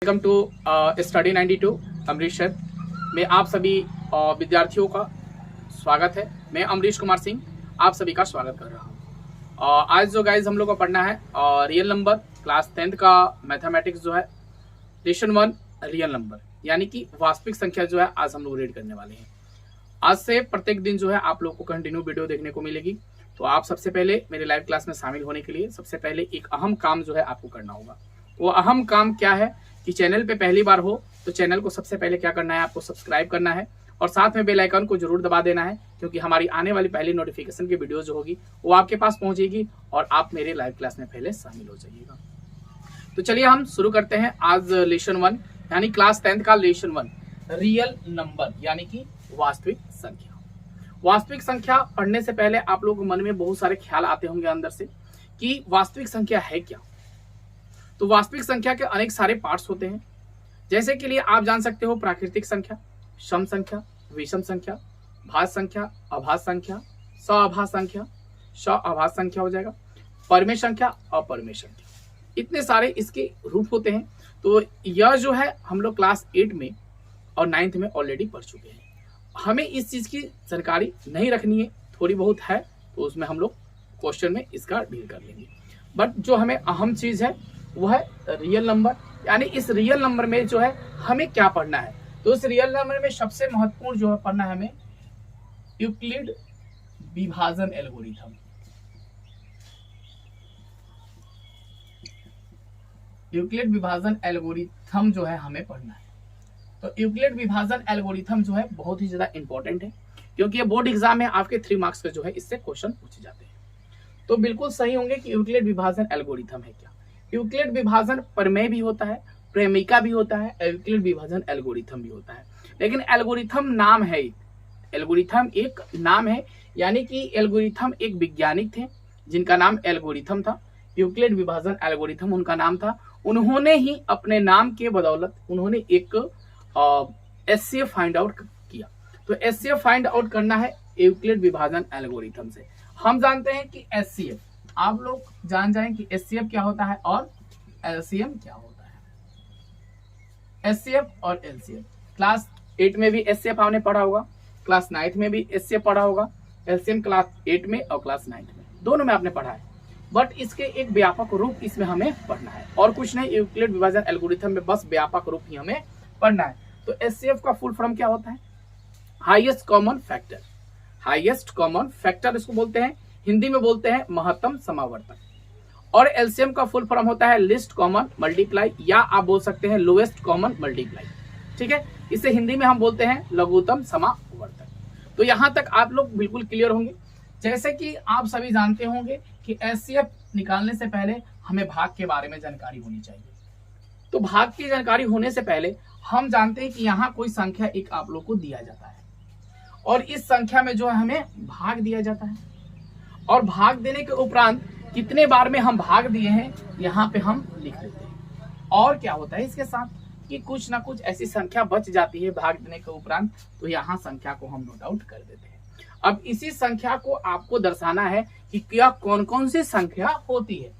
Welcome to study 92 Amritsar में आप सभी विद्यार्थियों का स्वागत है। मैं अमरीश कुमार सिंह आप सभी का स्वागत कर रहा हूँ। आज जो गाइज हम लोग को पढ़ना है रियल नंबर क्लास 10th का मैथमेटिक्स जो है लेसन 1 रियल नंबर यानी कि वास्तविक संख्या जो है आज हम लोग रीड करने वाले हैं। आज से प्रत्येक दिन जो है आप लोग को कंटिन्यू वीडियो देखने को मिलेगी। तो आप सबसे पहले मेरे लाइव क्लास में शामिल होने के लिए सबसे पहले एक अहम काम जो है आपको करना होगा। वो अहम काम क्या है कि चैनल पे पहली बार हो तो चैनल को सबसे पहले क्या करना है, आपको सब्सक्राइब करना है और साथ में बेल आइकन को जरूर दबा देना है, क्योंकि हमारी आने वाली पहली नोटिफिकेशन की वीडियो जो होगी वो आपके पास पहुंचेगी और आप मेरे लाइव क्लास में पहले शामिल हो जाइएगा। तो चलिए हम शुरू करते हैं आज लेसन 1 यानी क्लास 10th का लेसन 1 रियल नंबर यानी कि वास्तविक संख्या। वास्तविक संख्या पढ़ने से पहले आप लोगों के मन में बहुत सारे ख्याल आते होंगे अंदर से कि वास्तविक संख्या है क्या। तो वास्तविक संख्या के अनेक सारे पार्ट्स होते हैं, जैसे के लिए आप जान सकते हो प्राकृतिक संख्या, सम संख्या, विषम संख्या, भाज्य संख्या, अभाज्य संख्या, सअभाज्य संख्या, सअभाज्य संख्या हो जाएगा, परमेय संख्या, अपरमेय संख्या, इतने सारे इसके रूप होते हैं। तो यह जो है हम लोग क्लास 8 में और 9th में ऑलरेडी पढ़ चुके हैं। हमें इस चीज की जानकारी नहीं रखनी है, थोड़ी बहुत है तो उसमें हम लोग क्वेश्चन में इसका डील कर लेंगे। बट जो हमें अहम चीज है वो है रियल नंबर, यानी इस रियल नंबर में जो है हमें क्या पढ़ना है। तो इस रियल नंबर में सबसे महत्वपूर्ण जो है पढ़ना है हमें यूक्लिड विभाजन एल्गोरिथम। यूक्लिड विभाजन एल्गोरिथम जो है हमें पढ़ना है। तो यूक्लिड विभाजन एल्गोरिथम जो है बहुत ही ज्यादा इंपॉर्टेंट है, क्योंकि ये बोर्ड एग्जाम में आपके 3 मार्क्स का जो है इससे क्वेश्चन पूछे जाते हैं। तो बिल्कुल सही होंगे कि यूक्लिड विभाजन एल्गोरिथम है क्या। यूक्लिड विभाजन प्रमेय भी होता है, प्रेमिका भी होता है, यूक्लिड विभाजन एल्गोरिथम भी होता है। लेकिन एल्गोरिथम नाम है, एल्गोरिथम एक नाम है, यानी कि एल्गोरिथम एक वैज्ञानिक थे जिनका नाम एल्गोरिथम था। यूक्लिड विभाजन एल्गोरिथम उनका नाम था। उन्होंने ही अपने नाम के बदौलत उन्होंने एक एचसीएफ फाइंड आउट किया। तो एचसीएफ फाइंड आउट करना है यूक्लिड विभाजन एल्गोरिथम से। हम जानते हैं कि एचसीएफ, आप लोग जान जाएं कि एचसीएफ क्या होता है और एलसीएम क्या होता है। एचसीएफ और एलसीएम क्लास 8 में भी एचसीएफ आपने पढ़ा होगा, क्लास 9th में भी एचसीएफ पढ़ा होगा। एलसीएम क्लास 8 में और क्लास 9th में दोनों में आपने पढ़ा है। बट इसके एक व्यापक रूप इसमें हमें पढ़ना है और कुछ नहीं। यूक्लिड विभाजन एल्गोरिथम में बस व्यापक रूप ही हमें पढ़ना है। तो एचसीएफ का फुल फॉर्म क्या होता है? Highest common factor. Highest common factor इसको बोलते हैं, हिंदी में बोलते हैं महत्तम समावर्तक। और एलसीएम का फुल फॉर्म होता है लिस्ट कॉमन मल्टीप्लाई, या आप बोल सकते हैं लोएस्ट कॉमन मल्टीप्लाई। ठीक है, इसे हिंदी में हम बोलते हैं लघुत्तम समावर्तक। तो यहां तक आप लोग बिल्कुल क्लियर होंगे। जैसे कि आप सभी जानते होंगे कि एचसीएफ निकालने से पहले हमें भाग के बारे में जानकारी होनी चाहिए। तो भाग की जानकारी होने से पहले हम जानते हैं कि यहाँ कोई संख्या एक आप लोग को दिया जाता है और इस संख्या में जो है हमें भाग दिया जाता है, और भाग देने के उपरांत कितने बार में हम भाग दिए हैं यहाँ पे हम लिख देते हैं। और क्या होता है इसके साथ कि कुछ ना कुछ ऐसी संख्या बच जाती है भाग देने के उपरांत, तो यहाँ संख्या को हम नोट आउट कर देते हैं। अब इसी संख्या को आपको दर्शाना है कि क्या कौन कौन सी संख्या होती है।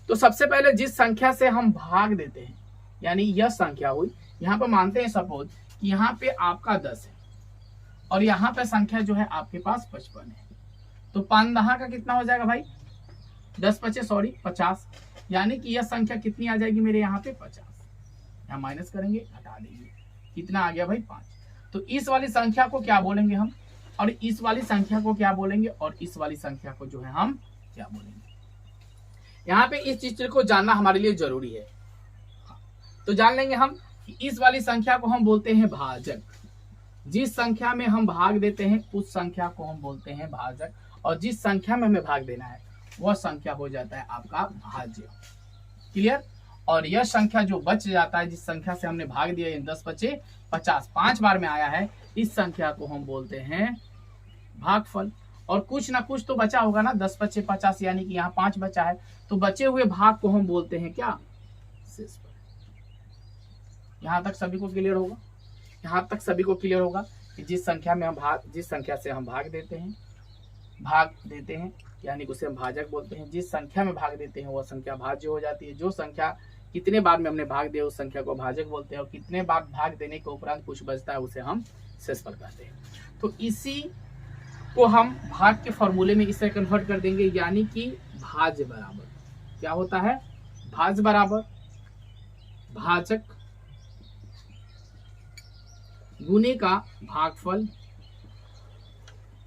तो सबसे पहले जिस संख्या से हम भाग देते हैं, यानी यह संख्या हुई, यहाँ पे मानते हैं सपोज कि यहाँ पे आपका 10 है और यहाँ पे संख्या जो है आपके पास 55 है। तो 5 का कितना हो जाएगा भाई? 50, यानी कि यह संख्या कितनी आ जाएगी मेरे यहाँ पे 50। यहाँ माइनस करेंगे, हटा देंगे, कितना आ गया भाई 5। तो इस वाली संख्या को क्या बोलेंगे हम, और इस वाली संख्या को क्या बोलेंगे, और इस वाली संख्या को जो है हम क्या बोलेंगे। यहाँ पे इस चीज को जानना हमारे लिए जरूरी है। तो जान लेंगे हम कि इस वाली संख्या को हम बोलते हैं भाजक। जिस संख्या में हम भाग देते हैं उस संख्या को हम बोलते हैं भाजक, और जिस संख्या में हमें भाग देना है वह संख्या हो जाता है आपका भाज्य। क्लियर? और यह संख्या जो बच जाता है, जिस संख्या से हमने भाग दिया, 10 बचे 50, 5 बार में आया है, इस संख्या को हम बोलते हैं भागफल। और कुछ ना कुछ तो बचा होगा ना, 10 बचे 50, यानी कि यहाँ 5 बचा है, तो बचे हुए भाग को हम बोलते हैं क्या? शेषफल। यहाँ तक सभी को क्लियर होगा? यहाँ तक सभी को क्लियर होगा कि जिस संख्या से हम भाग देते हैं यानी कि उसे हम भाजक बोलते हैं। जिस संख्या में भाग देते हैं वह संख्या भाज्य हो जाती है। जो संख्या कितने बार में हमने भाग दिया उस संख्या को भाजक बोलते हैं, और कितने बार भाग देने के उपरांत कुछ बचता है उसे हम शेषफल कहते हैं। तो इसी को हम भाग के फॉर्मूले में इसे कन्वर्ट कर देंगे, यानी कि भाज्य बराबर क्या होता है, भाज्य बराबर भाजक गुने का भागफल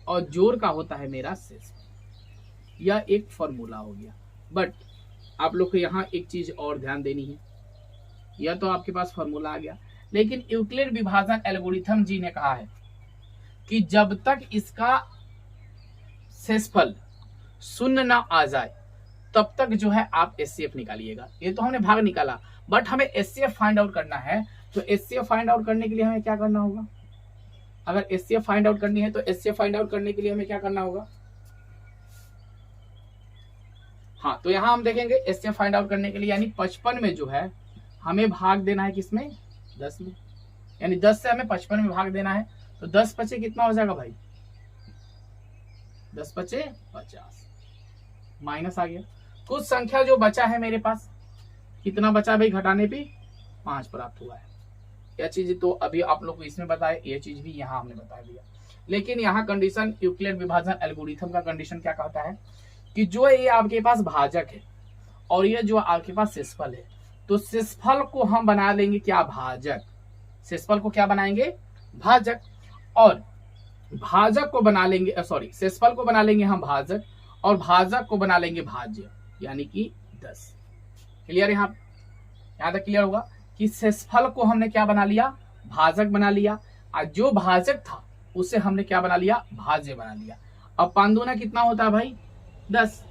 और जोड़ का होता है मेरा शेषफल। यह एक फॉर्मूला हो गया। बट आप लोग को यहाँ एक चीज और ध्यान देनी है, यह तो आपके पास फॉर्मूला आ गया, लेकिन यूक्लिड विभाजन एल्गोरिथम जी ने कहा है कि जब तक इसका शेषफल शून्य ना आ जाए तब तक जो है आप एचसीएफ निकालिएगा। ये तो हमने भाग निकाला, बट हमें एचसीएफ फाइंड आउट करना है। तो एचसीएफ फाइंड आउट करने के लिए हमें क्या करना होगा, अगर एचसीएफ फाइंड आउट करनी है तो एचसीएफ फाइंड आउट करने के लिए हमें क्या करना होगा, हाँ तो यहां हम देखेंगे एचसीएफ फाइंड आउट करने के लिए, यानी 55 में जो है हमें भाग देना है किसमें, 10 में, यानी 10 से हमें 55 में भाग देना है। तो 10 पचे कितना हो जाएगा भाई, 10 पचे 50, माइनस आ गया। कुछ संख्या जो बचा है मेरे पास, कितना बचा भाई, घटाने पे 5 प्राप्त हुआ है। यह चीज तो अभी आप लोग को इसमें बताया, यह चीज भी यहाँ हमने बता दिया। लेकिन यहाँ कंडीशन यूक्लिड विभाजन एल्गोरिथम का कंडीशन क्या कहता है कि जो ये आपके पास भाजक है और ये जो आपके पास शेषफल है, तो शेषफल को हम बना लेंगे क्या, भाजक। शेषफल को क्या बनाएंगे, भाजक, और भाजक को बना लेंगे, सॉरी शेषफल को बना लेंगे हम भाजक, और भाजक को बना लेंगे भाज्य, यानी कि 10। क्लियर, यहाँ तक क्लियर होगा कि शेषफल को हमने क्या बना लिया, भाजक बना लिया, और जो भाजक था उसे हमने क्या बना लिया, भाज्य बना लिया। अब 5 दूना कितना होता है भाई, 10,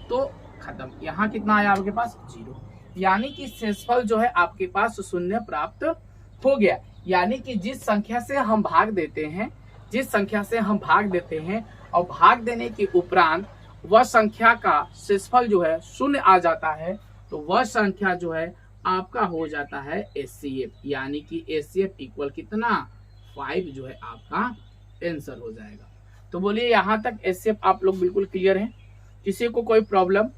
तो खत्म। यहाँ कितना आया आपके पास, 0, यानी कि शेषफल जो है आपके पास शून्य प्राप्त हो गया। यानी कि जिस संख्या से हम भाग देते हैं, और भाग देने के उपरांत वह संख्या का शेषफल जो है शून्य आ जाता है, तो वह संख्या जो है आपका हो जाता है एचसीएफ, यानी कि एचसीएफ इक्वल कितना, 5 जो है आपका आंसर हो जाएगा। तो बोलिए यहाँ तक एचसीएफ आप लोग बिल्कुल क्लियर हैं, किसी को कोई प्रॉब्लम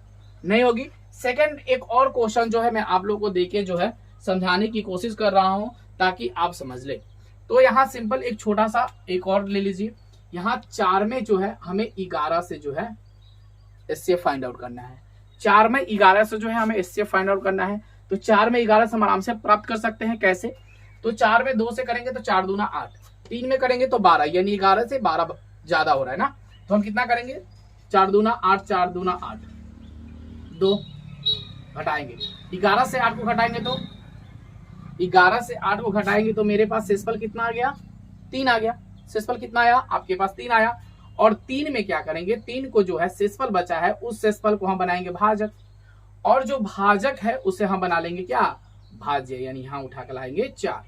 नहीं होगी। सेकंड एक और क्वेश्चन जो है मैं आप लोग को देके जो है समझाने की कोशिश कर रहा हूं ताकि आप समझ ले। तो यहाँ सिंपल एक छोटा सा एक और ले लीजिए। यहाँ 4 में जो है हमें 11 से जो है एचसीएफ फाइंड आउट करना है। 4 में 11 से जो है हमें एचसीएफ फाइंड आउट करना है। तो 4 में 11 से हम आराम से प्राप्त कर सकते हैं। कैसे, तो 4 में 2 से करेंगे तो 4 दूना 8, 3 में करेंगे तो 12, यानी 11 से 12 ज्यादा हो रहा है ना, तो हम कितना करेंगे, 4 दूना 8, 4 दूना 8, 2 घटाएंगे, 11 से 8 को घटाएंगे तो 11 से 8 को घटाएंगे तो मेरे पास शेषफल कितना आ गया, 3 आ गया। शेषफल कितना आया आपके पास, 3 आया। और 3 में क्या करेंगे, 3 को जो है शेषफल बचा है उस शेषफल को हम बनाएंगे भाजक, और जो भाजक है उसे हम बना लेंगे क्या, भाज्य, यानी यहां उठा कर लाएंगे 4।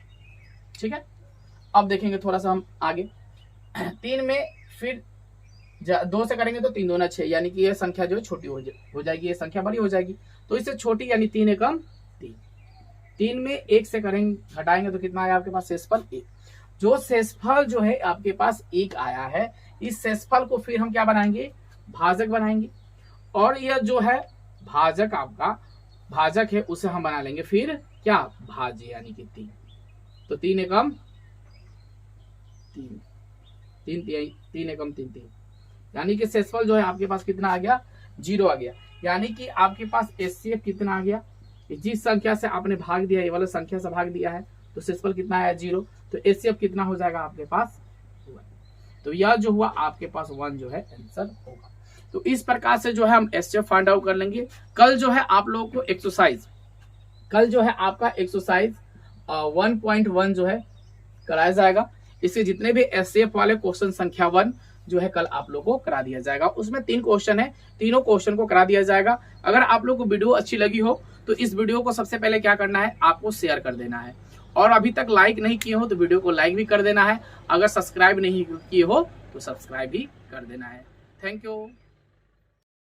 ठीक है, अब देखेंगे थोड़ा सा हम आगे। 3 में फिर 2 से करेंगे तो 3 दूना 6, यानी कि ये संख्या जो है छोटी हो जाएगी, ये संख्या बड़ी हो जाएगी, तो इससे छोटी यानी 3 एकम 3। 3 में 1 से करेंगे घटाएंगे तो कितना आया आपके पास, शेषफल 1। जो शेषफल जो है आपके पास 1 आया है, इस शेषफल को फिर हम क्या बनाएंगे, भाजक बनाएंगे, और यह जो है भाजक आपका भाजक है उसे हम बना लेंगे फिर क्या, भाज्य, यानी कि 3। तो 3 एकम 3, 3 एकम 3, यानी कि शेषफल जो है आपके पास कितना आ गया, 0 आ गया। यानी कि आपके पास एचसीएफ कितना आ गया, जिस संख्या से आपने भाग दिया, ये वाला संख्या से भाग दिया है, तो शेषफल कितना आया, 0। तो एचसीएफ कितना हो जाएगा आपके पास 1। तो यह जो हुआ आपके पास 1 जो है आंसर होगा। तो इस प्रकार से जो है हम एचसीएफ फाइंड आउट कर लेंगे। कल जो है आप लोगों को एक्सरसाइज, कल जो है आपका एक्सरसाइज 1.1 जो है कराया जाएगा। इसके जितने भी एचसीएफ वाले क्वेश्चन संख्या 1 जो है कल आप लोगों को करा दिया जाएगा। उसमें 3 क्वेश्चन है, तीनों क्वेश्चन को करा दिया जाएगा। अगर आप लोग को वीडियो अच्छी लगी हो तो इस वीडियो को सबसे पहले क्या करना है, आपको शेयर कर देना है, और अभी तक लाइक नहीं किए हो तो वीडियो को लाइक भी कर देना है। अगर सब्सक्राइब नहीं किए हो तो सब्सक्राइब भी कर देना है। Thank you.